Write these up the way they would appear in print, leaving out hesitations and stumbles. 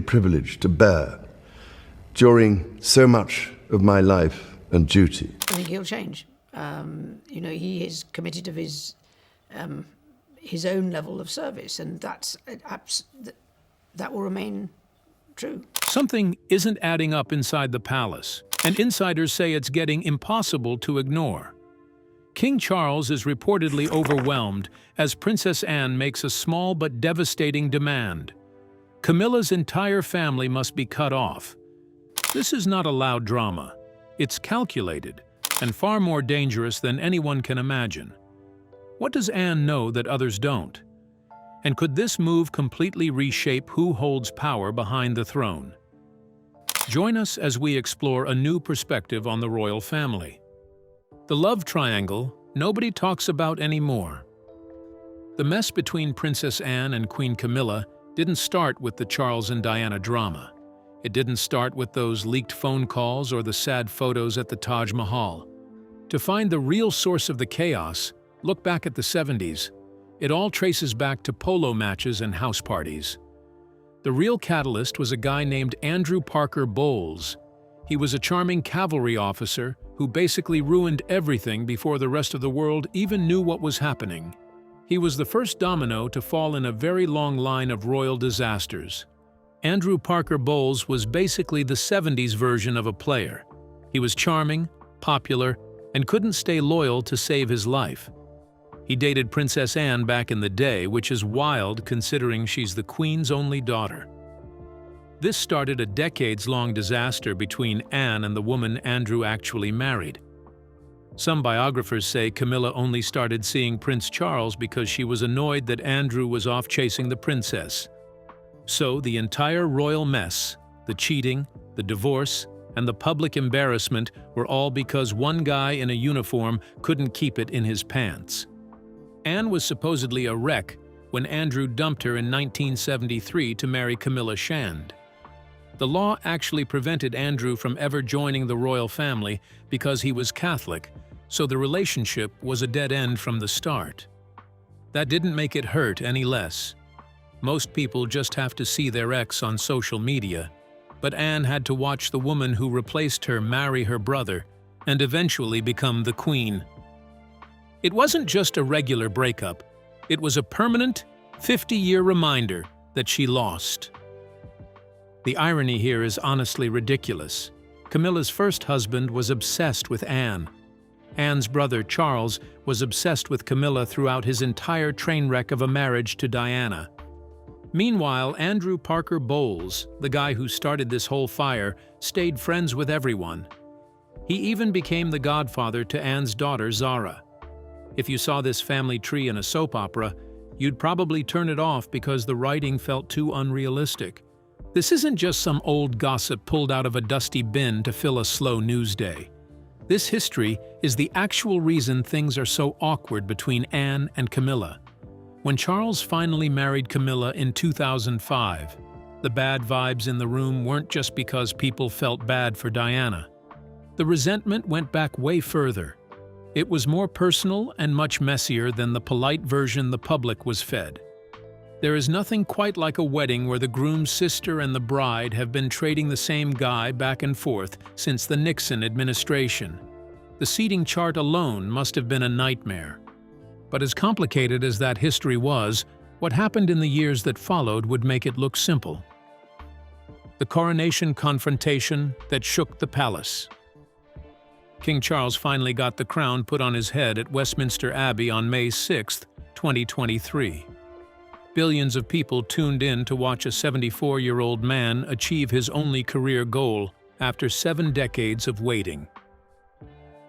privilege to bear during so much of my life and duty. I think he'll change. He is committed of his own level of service, and that will remain true. Something isn't adding up inside the palace, and insiders say it's getting impossible to ignore. King Charles is reportedly overwhelmed as Princess Anne makes a small but devastating demand. Camilla's entire family must be cut off. This is not a loud drama. It's calculated and far more dangerous than anyone can imagine. What does Anne know that others don't? And could this move completely reshape who holds power behind the throne? Join us as we explore a new perspective on the royal family. The love triangle nobody talks about anymore. The mess between Princess Anne and Queen Camilla didn't start with the Charles and Diana drama. It didn't start with those leaked phone calls or the sad photos at the Taj Mahal. To find the real source of the chaos, look back at the 70s. It all traces back to polo matches and house parties. The real catalyst was a guy named Andrew Parker Bowles. He was a charming cavalry officer who basically ruined everything before the rest of the world even knew what was happening. He was the first domino to fall in a very long line of royal disasters. Andrew Parker Bowles was basically the 70s version of a player. He was charming, popular, and couldn't stay loyal to save his life. He dated Princess Anne back in the day, which is wild considering she's the Queen's only daughter. This started a decades-long disaster between Anne and the woman Andrew actually married. Some biographers say Camilla only started seeing Prince Charles because she was annoyed that Andrew was off chasing the princess. So the entire royal mess, the cheating, the divorce, and the public embarrassment were all because one guy in a uniform couldn't keep it in his pants. Anne was supposedly a wreck when Andrew dumped her in 1973 to marry Camilla Shand. The law actually prevented Andrew from ever joining the royal family because he was Catholic, so the relationship was a dead end from the start. That didn't make it hurt any less. Most people just have to see their ex on social media, but Anne had to watch the woman who replaced her marry her brother and eventually become the queen. It wasn't just a regular breakup, it was a permanent, 50-year reminder that she lost. The irony here is honestly ridiculous. Camilla's first husband was obsessed with Anne. Anne's brother, Charles, was obsessed with Camilla throughout his entire train wreck of a marriage to Diana. Meanwhile, Andrew Parker Bowles, the guy who started this whole fire, stayed friends with everyone. He even became the godfather to Anne's daughter, Zara. If you saw this family tree in a soap opera, you'd probably turn it off because the writing felt too unrealistic. This isn't just some old gossip pulled out of a dusty bin to fill a slow news day. This history is the actual reason things are so awkward between Anne and Camilla. When Charles finally married Camilla in 2005, the bad vibes in the room weren't just because people felt bad for Diana. The resentment went back way further. It was more personal and much messier than the polite version the public was fed. There is nothing quite like a wedding where the groom's sister and the bride have been trading the same guy back and forth since the Nixon administration. The seating chart alone must have been a nightmare. But as complicated as that history was, what happened in the years that followed would make it look simple. The coronation confrontation that shook the palace. King Charles finally got the crown put on his head at Westminster Abbey on May 6, 2023. Billions of people tuned in to watch a 74-year-old man achieve his only career goal after 7 decades of waiting.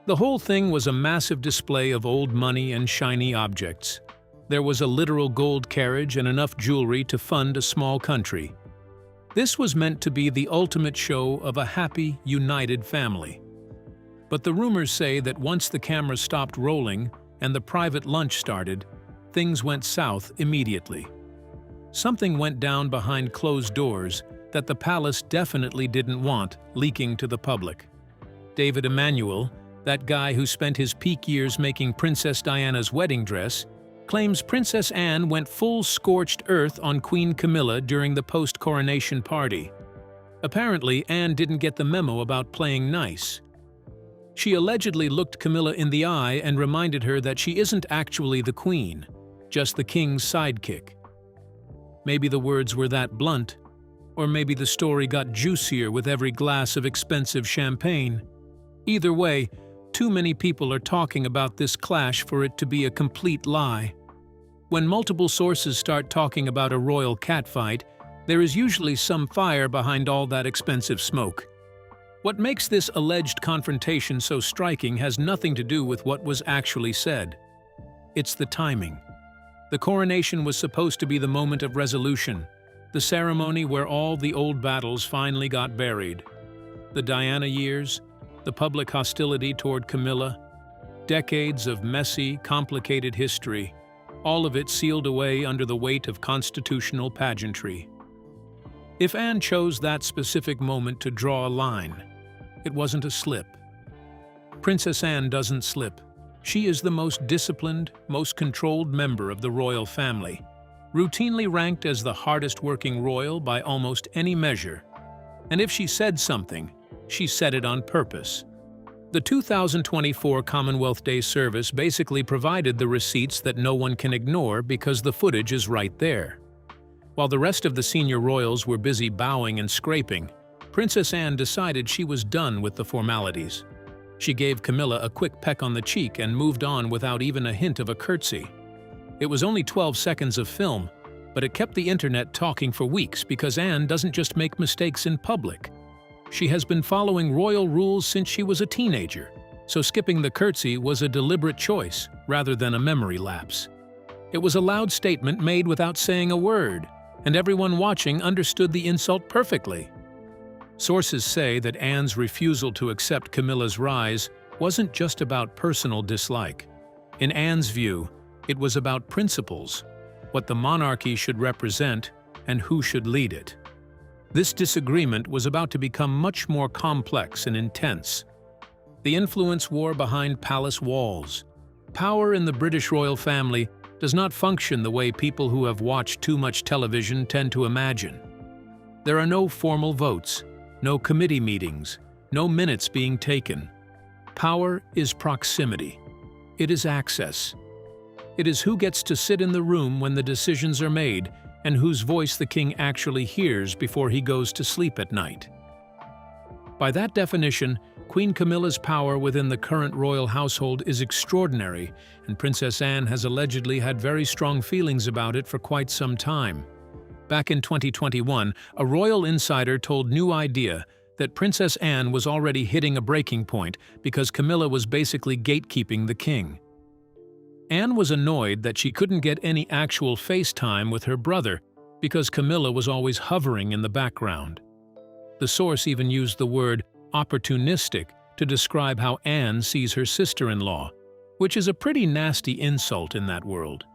The whole thing was a massive display of old money and shiny objects. There was a literal gold carriage and enough jewelry to fund a small country. This was meant to be the ultimate show of a happy, united family. But the rumors say that once the camera stopped rolling and the private lunch started, things went south immediately. Something went down behind closed doors that the palace definitely didn't want leaking to the public. David Emanuel, that guy who spent his peak years making Princess Diana's wedding dress, claims Princess Anne went full scorched earth on Queen Camilla during the post-coronation party. Apparently, Anne didn't get the memo about playing nice. She allegedly looked Camilla in the eye and reminded her that she isn't actually the queen, just the king's sidekick. Maybe the words were that blunt, or maybe the story got juicier with every glass of expensive champagne. Either way, too many people are talking about this clash for it to be a complete lie. When multiple sources start talking about a royal catfight, there is usually some fire behind all that expensive smoke. What makes this alleged confrontation so striking has nothing to do with what was actually said. It's the timing. The coronation was supposed to be the moment of resolution, the ceremony where all the old battles finally got buried. The Diana years, the public hostility toward Camilla, decades of messy, complicated history, all of it sealed away under the weight of constitutional pageantry. If Anne chose that specific moment to draw a line, it wasn't a slip. Princess Anne doesn't slip. She is the most disciplined, most controlled member of the royal family, routinely ranked as the hardest-working royal by almost any measure. And if she said something, she said it on purpose. The 2024 Commonwealth Day service basically provided the receipts that no one can ignore because the footage is right there. While the rest of the senior royals were busy bowing and scraping, Princess Anne decided she was done with the formalities. She gave Camilla a quick peck on the cheek and moved on without even a hint of a curtsy. It was only 12 seconds of film, but it kept the internet talking for weeks because Anne doesn't just make mistakes in public. She has been following royal rules since she was a teenager, so skipping the curtsy was a deliberate choice rather than a memory lapse. It was a loud statement made without saying a word, and everyone watching understood the insult perfectly. Sources say that Anne's refusal to accept Camilla's rise wasn't just about personal dislike. In Anne's view, it was about principles, what the monarchy should represent, and who should lead it. This disagreement was about to become much more complex and intense. The influence war behind palace walls. Power in the British royal family does not function the way people who have watched too much television tend to imagine. There are no formal votes, no committee meetings, no minutes being taken. Power is proximity. It is access. It is who gets to sit in the room when the decisions are made and whose voice the king actually hears before he goes to sleep at night. By that definition, Queen Camilla's power within the current royal household is extraordinary, and Princess Anne has allegedly had very strong feelings about it for quite some time. Back in 2021, a royal insider told New Idea that Princess Anne was already hitting a breaking point because Camilla was basically gatekeeping the king. Anne was annoyed that she couldn't get any actual FaceTime with her brother because Camilla was always hovering in the background. The source even used the word opportunistic to describe how Anne sees her sister-in-law, which is a pretty nasty insult in that world.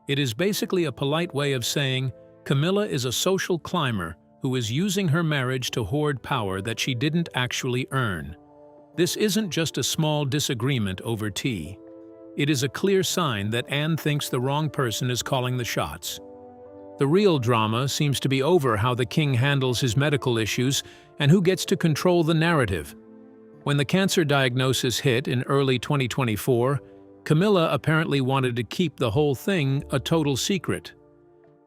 It is basically a polite way of saying Camilla is a social climber who is using her marriage to hoard power that she didn't actually earn. This isn't just a small disagreement over tea. It is a clear sign that Anne thinks the wrong person is calling the shots. The real drama seems to be over how the king handles his medical issues and who gets to control the narrative. When the cancer diagnosis hit in early 2024, Camilla apparently wanted to keep the whole thing a total secret.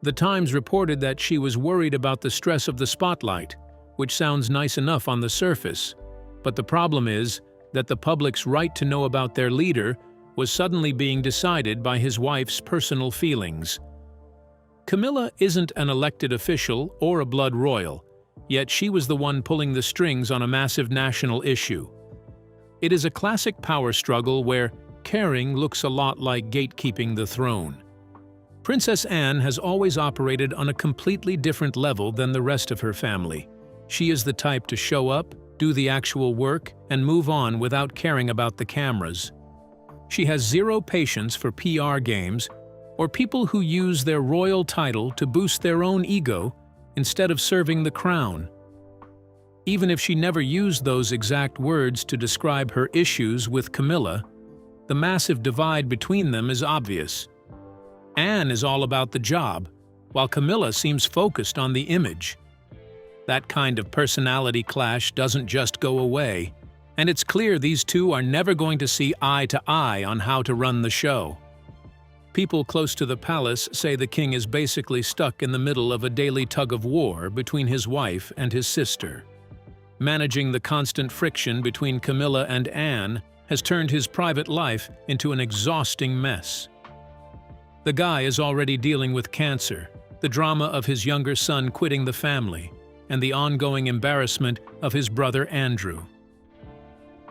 The Times reported that she was worried about the stress of the spotlight, which sounds nice enough on the surface. But the problem is that the public's right to know about their leader was suddenly being decided by his wife's personal feelings. Camilla isn't an elected official or a blood royal, yet she was the one pulling the strings on a massive national issue. It is a classic power struggle where caring looks a lot like gatekeeping the throne. Princess Anne has always operated on a completely different level than the rest of her family. She is the type to show up, do the actual work, and move on without caring about the cameras. She has zero patience for PR games or people who use their royal title to boost their own ego instead of serving the crown. Even if she never used those exact words to describe her issues with Camilla, the massive divide between them is obvious. Anne is all about the job, while Camilla seems focused on the image. That kind of personality clash doesn't just go away, and it's clear these two are never going to see eye to eye on how to run the show. People close to the palace say the king is basically stuck in the middle of a daily tug-of-war between his wife and his sister. Managing the constant friction between Camilla and Anne has turned his private life into an exhausting mess. The guy is already dealing with cancer, the drama of his younger son quitting the family, and the ongoing embarrassment of his brother Andrew.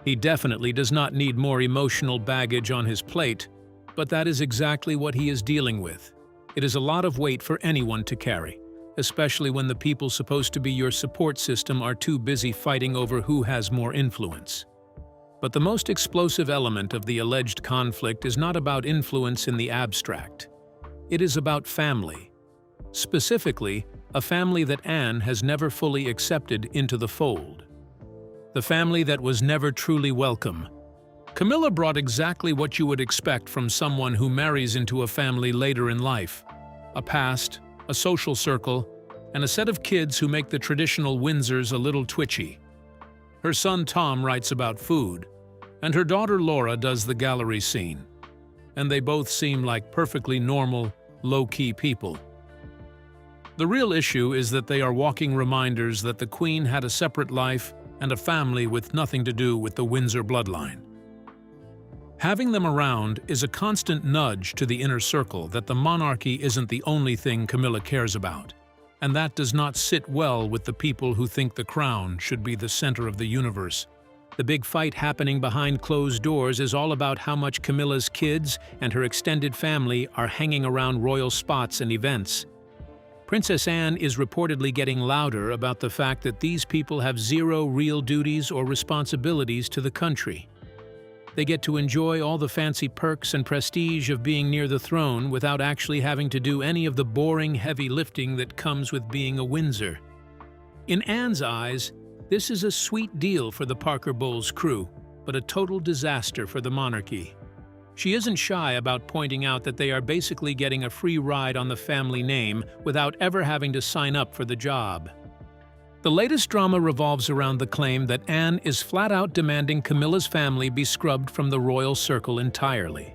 He definitely does not need more emotional baggage on his plate, but that is exactly what he is dealing with. It is a lot of weight for anyone to carry, especially when the people supposed to be your support system are too busy fighting over who has more influence. But the most explosive element of the alleged conflict is not about influence in the abstract. It is about family. Specifically, a family that Anne has never fully accepted into the fold. The family that was never truly welcome. Camilla brought exactly what you would expect from someone who marries into a family later in life. A past, a social circle, and a set of kids who make the traditional Windsors a little twitchy. Her son Tom writes about food, and her daughter Laura does the gallery scene. And they both seem like perfectly normal, low-key people. The real issue is that they are walking reminders that the Queen had a separate life and a family with nothing to do with the Windsor bloodline. Having them around is a constant nudge to the inner circle that the monarchy isn't the only thing Camilla cares about, and that does not sit well with the people who think the crown should be the center of the universe. The big fight happening behind closed doors is all about how much Camilla's kids and her extended family are hanging around royal spots and events. Princess Anne is reportedly getting louder about the fact that these people have zero real duties or responsibilities to the country. They get to enjoy all the fancy perks and prestige of being near the throne without actually having to do any of the boring heavy lifting that comes with being a Windsor. In Anne's eyes, this is a sweet deal for the Parker Bowles crew, but a total disaster for the monarchy. She isn't shy about pointing out that they are basically getting a free ride on the family name without ever having to sign up for the job. The latest drama revolves around the claim that Anne is flat out demanding Camilla's family be scrubbed from the royal circle entirely.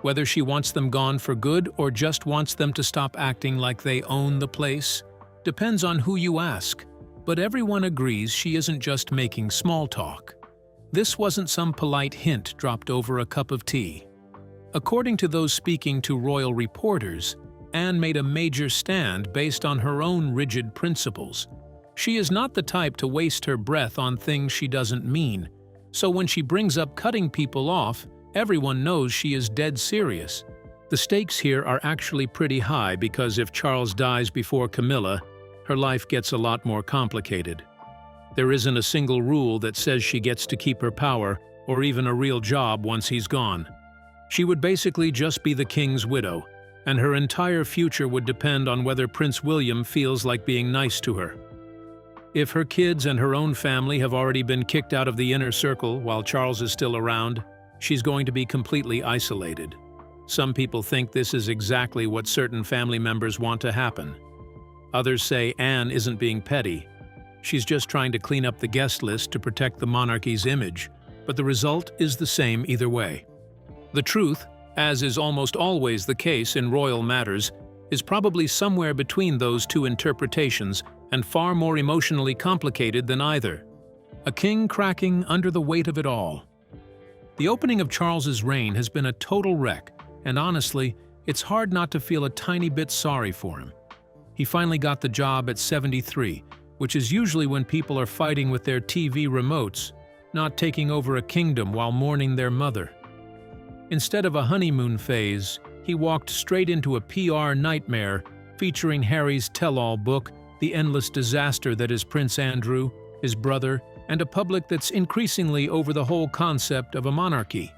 Whether she wants them gone for good or just wants them to stop acting like they own the place depends on who you ask, but everyone agrees she isn't just making small talk. This wasn't some polite hint dropped over a cup of tea. According to those speaking to royal reporters, Anne made a major stand based on her own rigid principles. She is not the type to waste her breath on things she doesn't mean, so when she brings up cutting people off, everyone knows she is dead serious. The stakes here are actually pretty high because if Charles dies before Camilla, her life gets a lot more complicated. There isn't a single rule that says she gets to keep her power or even a real job once he's gone. She would basically just be the king's widow, and her entire future would depend on whether Prince William feels like being nice to her. If her kids and her own family have already been kicked out of the inner circle while Charles is still around, she's going to be completely isolated. Some people think this is exactly what certain family members want to happen. Others say Anne isn't being petty. She's just trying to clean up the guest list to protect the monarchy's image, but the result is the same either way. The truth, as is almost always the case in royal matters, is probably somewhere between those two interpretations and far more emotionally complicated than either. A king cracking under the weight of it all. The opening of Charles's reign has been a total wreck, and honestly, it's hard not to feel a tiny bit sorry for him. He finally got the job at 73, which is usually when people are fighting with their TV remotes, not taking over a kingdom while mourning their mother. Instead of a honeymoon phase, he walked straight into a PR nightmare featuring Harry's tell-all book, The Endless Disaster That Is Prince Andrew, his brother, and a public that's increasingly over the whole concept of a monarchy.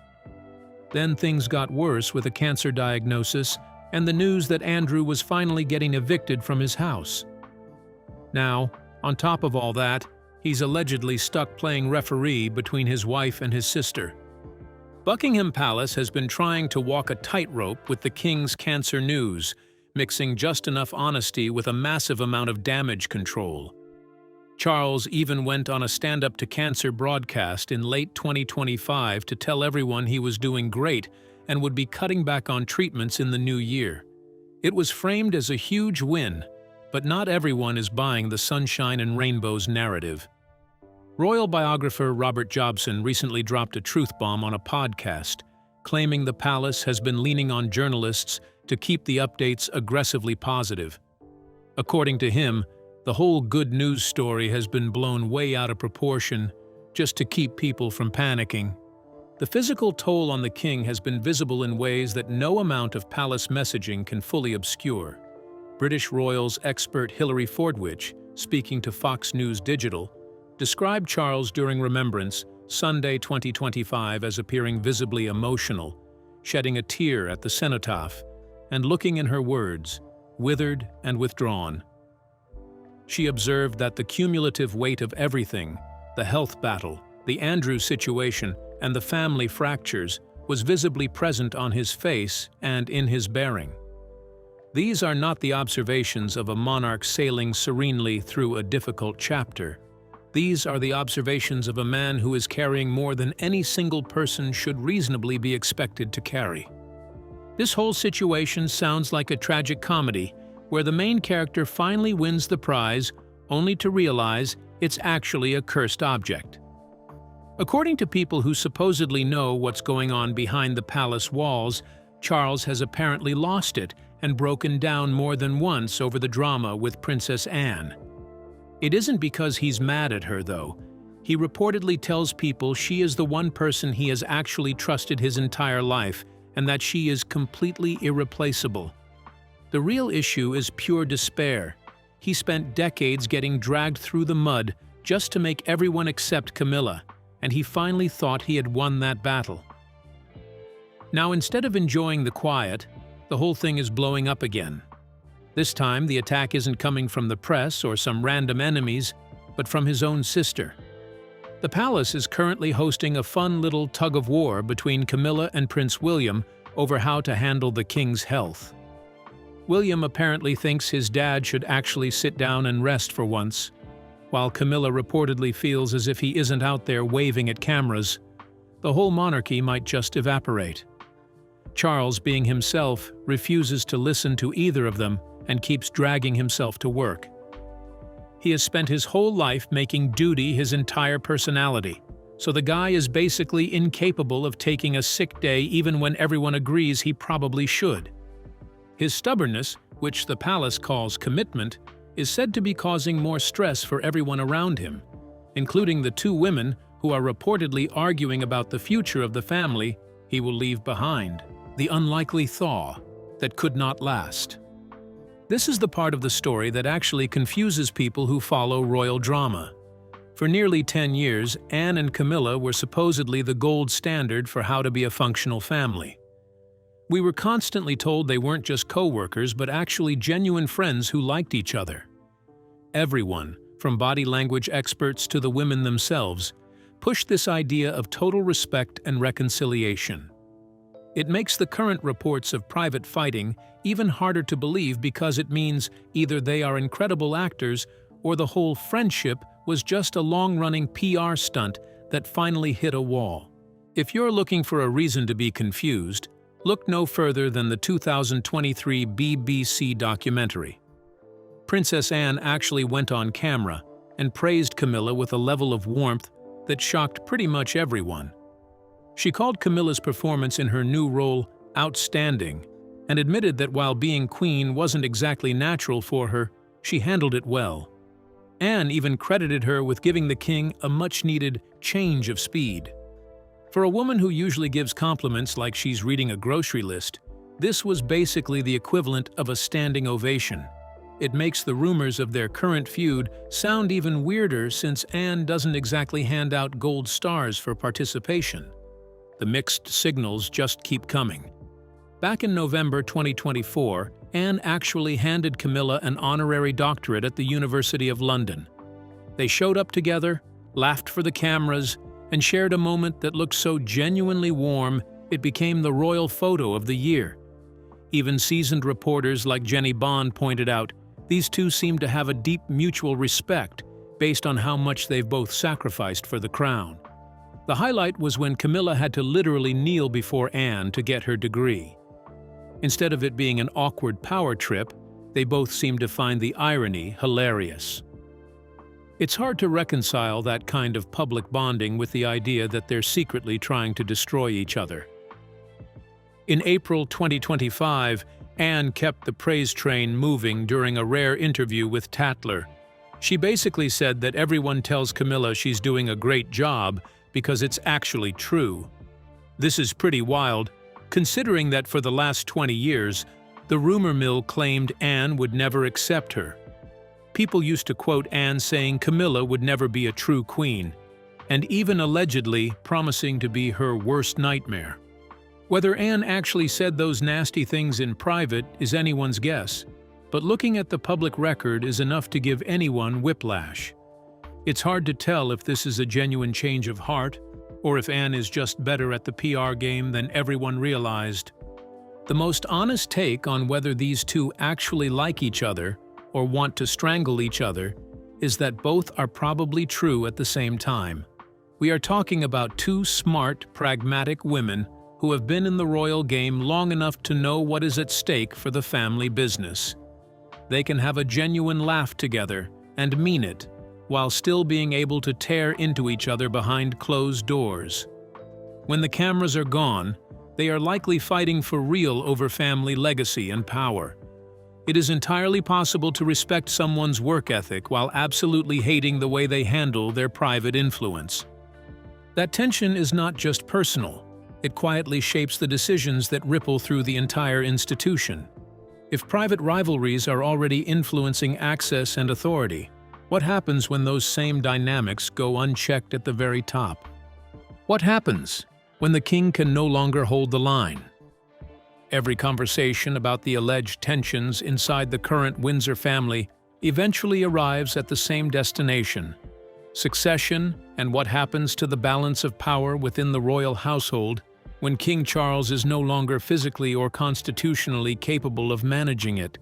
Then things got worse with a cancer diagnosis and the news that Andrew was finally getting evicted from his house. Now, on top of all that, he's allegedly stuck playing referee between his wife and his sister. Buckingham Palace has been trying to walk a tightrope with the king's cancer news, mixing just enough honesty with a massive amount of damage control. Charles even went on a stand-up to cancer broadcast in late 2025 to tell everyone he was doing great and would be cutting back on treatments in the new year. It was framed as a huge win, but not everyone is buying the sunshine and rainbows narrative. Royal biographer Robert Jobson recently dropped a truth bomb on a podcast, claiming the palace has been leaning on journalists to keep the updates aggressively positive. According to him, the whole good news story has been blown way out of proportion just to keep people from panicking. The physical toll on the king has been visible in ways that no amount of palace messaging can fully obscure. British Royals expert Hilary Fordwich, speaking to Fox News Digital, described Charles during Remembrance, Sunday 2025, as appearing visibly emotional, shedding a tear at the cenotaph, and looking in her words, withered and withdrawn. She observed that the cumulative weight of everything, the health battle, the Andrew situation, and the family fractures, was visibly present on his face and in his bearing. These are not the observations of a monarch sailing serenely through a difficult chapter. These are the observations of a man who is carrying more than any single person should reasonably be expected to carry. This whole situation sounds like a tragic comedy, where the main character finally wins the prize, only to realize it's actually a cursed object. According to people who supposedly know what's going on behind the palace walls, Charles has apparently lost it and broken down more than once over the drama with Princess Anne. It isn't because he's mad at her, though. He reportedly tells people she is the one person he has actually trusted his entire life, and that she is completely irreplaceable. The real issue is pure despair. He spent decades getting dragged through the mud just to make everyone accept Camilla, and he finally thought he had won that battle. Now, instead of enjoying the quiet, the whole thing is blowing up again. This time, the attack isn't coming from the press or some random enemies, but from his own sister. The palace is currently hosting a fun little tug-of-war between Camilla and Prince William over how to handle the king's health. William apparently thinks his dad should actually sit down and rest for once, while Camilla reportedly feels as if he isn't out there waving at cameras. The whole monarchy might just evaporate. Charles, being himself, refuses to listen to either of them and keeps dragging himself to work. He has spent his whole life making duty his entire personality, so the guy is basically incapable of taking a sick day even when everyone agrees he probably should. His stubbornness, which the palace calls commitment, is said to be causing more stress for everyone around him, including the two women who are reportedly arguing about the future of the family he will leave behind, the unlikely thaw that could not last. This is the part of the story that actually confuses people who follow royal drama. For nearly 10 years, Anne and Camilla were supposedly the gold standard for how to be a functional family. We were constantly told they weren't just co-workers, but actually genuine friends who liked each other. Everyone, from body language experts to the women themselves, pushed this idea of total respect and reconciliation. It makes the current reports of private fighting even harder to believe because it means either they are incredible actors or the whole friendship was just a long-running PR stunt that finally hit a wall. If you're looking for a reason to be confused, look no further than the 2023 BBC documentary. Princess Anne actually went on camera and praised Camilla with a level of warmth that shocked pretty much everyone. She called Camilla's performance in her new role outstanding and admitted that while being queen wasn't exactly natural for her, she handled it well. Anne even credited her with giving the king a much-needed change of speed. For a woman who usually gives compliments like she's reading a grocery list, this was basically the equivalent of a standing ovation. It makes the rumors of their current feud sound even weirder since Anne doesn't exactly hand out gold stars for participation. The mixed signals just keep coming. Back in November 2024, Anne actually handed Camilla an honorary doctorate at the University of London. They showed up together, laughed for the cameras, and shared a moment that looked so genuinely warm it became the royal photo of the year. Even seasoned reporters like Jenny Bond pointed out, these two seemed to have a deep mutual respect based on how much they've both sacrificed for the crown. The highlight was when Camilla had to literally kneel before Anne to get her degree. Instead of it being an awkward power trip, they both seemed to find the irony hilarious. It's hard to reconcile that kind of public bonding with the idea that they're secretly trying to destroy each other. In April 2025, Anne kept the praise train moving during a rare interview with Tatler. She basically said that everyone tells Camilla she's doing a great job because it's actually true. This is pretty wild, considering that for the last 20 years, the rumor mill claimed Anne would never accept her. People used to quote Anne saying Camilla would never be a true queen, and even allegedly promising to be her worst nightmare. Whether Anne actually said those nasty things in private is anyone's guess, but looking at the public record is enough to give anyone whiplash. It's hard to tell if this is a genuine change of heart, or if Anne is just better at the PR game than everyone realized. The most honest take on whether these two actually like each other or want to strangle each other is that both are probably true at the same time. We are talking about two smart, pragmatic women who have been in the royal game long enough to know what is at stake for the family business. They can have a genuine laugh together and mean it, while still being able to tear into each other behind closed doors. When the cameras are gone, they are likely fighting for real over family legacy and power. It is entirely possible to respect someone's work ethic while absolutely hating the way they handle their private influence. That tension is not just personal. It quietly shapes the decisions that ripple through the entire institution. If private rivalries are already influencing access and authority, what happens when those same dynamics go unchecked at the very top? What happens when the king can no longer hold the line? Every conversation about the alleged tensions inside the current Windsor family eventually arrives at the same destination: succession and what happens to the balance of power within the royal household when King Charles is no longer physically or constitutionally capable of managing it.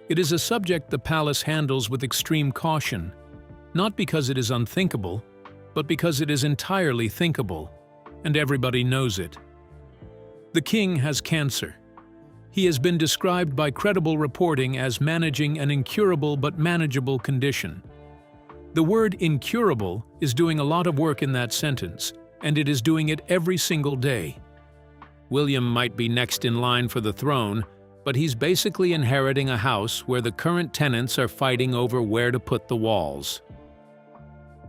It is a subject the palace handles with extreme caution, not because it is unthinkable, but because it is entirely thinkable, and everybody knows it. The king has cancer. He has been described by credible reporting as managing an incurable but manageable condition. The word incurable is doing a lot of work in that sentence, and it is doing it every single day. William might be next in line for the throne, but he's basically inheriting a house where the current tenants are fighting over where to put the walls.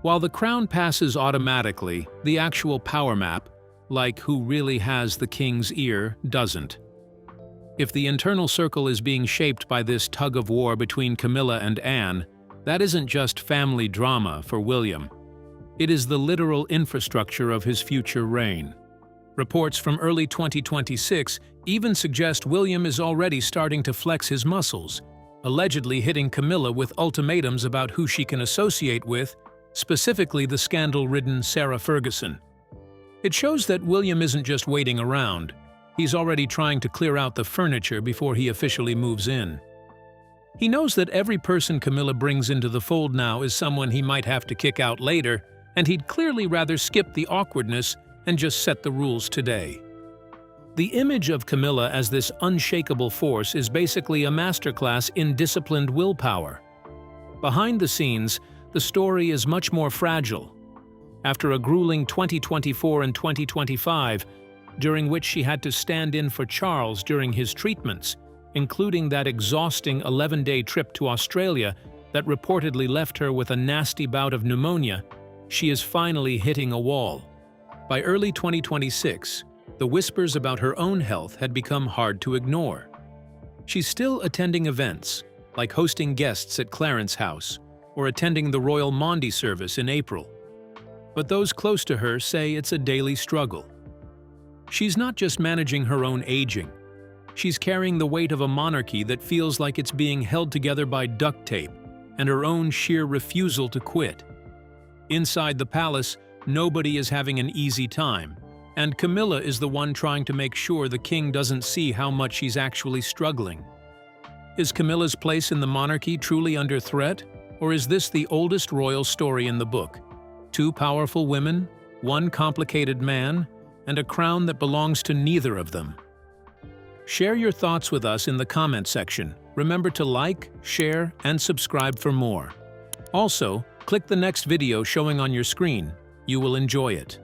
While the crown passes automatically, the actual power map, like who really has the king's ear, doesn't. If the internal circle is being shaped by this tug-of-war between Camilla and Anne, that isn't just family drama for William. It is the literal infrastructure of his future reign. Reports from early 2026 even suggest William is already starting to flex his muscles, allegedly hitting Camilla with ultimatums about who she can associate with, specifically the scandal-ridden Sarah Ferguson. It shows that William isn't just waiting around. He's already trying to clear out the furniture before he officially moves in. He knows that every person Camilla brings into the fold now is someone he might have to kick out later, and he'd clearly rather skip the awkwardness and just set the rules today. The image of Camilla as this unshakable force is basically a masterclass in disciplined willpower. Behind the scenes, the story is much more fragile. After a grueling 2024 and 2025, during which she had to stand in for Charles during his treatments, including that exhausting 11-day trip to Australia that reportedly left her with a nasty bout of pneumonia, she is finally hitting a wall. By early 2026, the whispers about her own health had become hard to ignore. She's still attending events, like hosting guests at Clarence House or attending the Royal Maundy service in April. But those close to her say it's a daily struggle. She's not just managing her own aging. She's carrying the weight of a monarchy that feels like it's being held together by duct tape and her own sheer refusal to quit. Inside the palace, nobody is having an easy time, and Camilla is the one trying to make sure the king doesn't see how much he's actually struggling. Is Camilla's place in the monarchy truly under threat, or is this the oldest royal story in the book? Two powerful women, one complicated man, and a crown that belongs to neither of them. Share your thoughts with us in the comment section. Remember to like, share, and subscribe for more. Also, click the next video showing on your screen. You will enjoy it.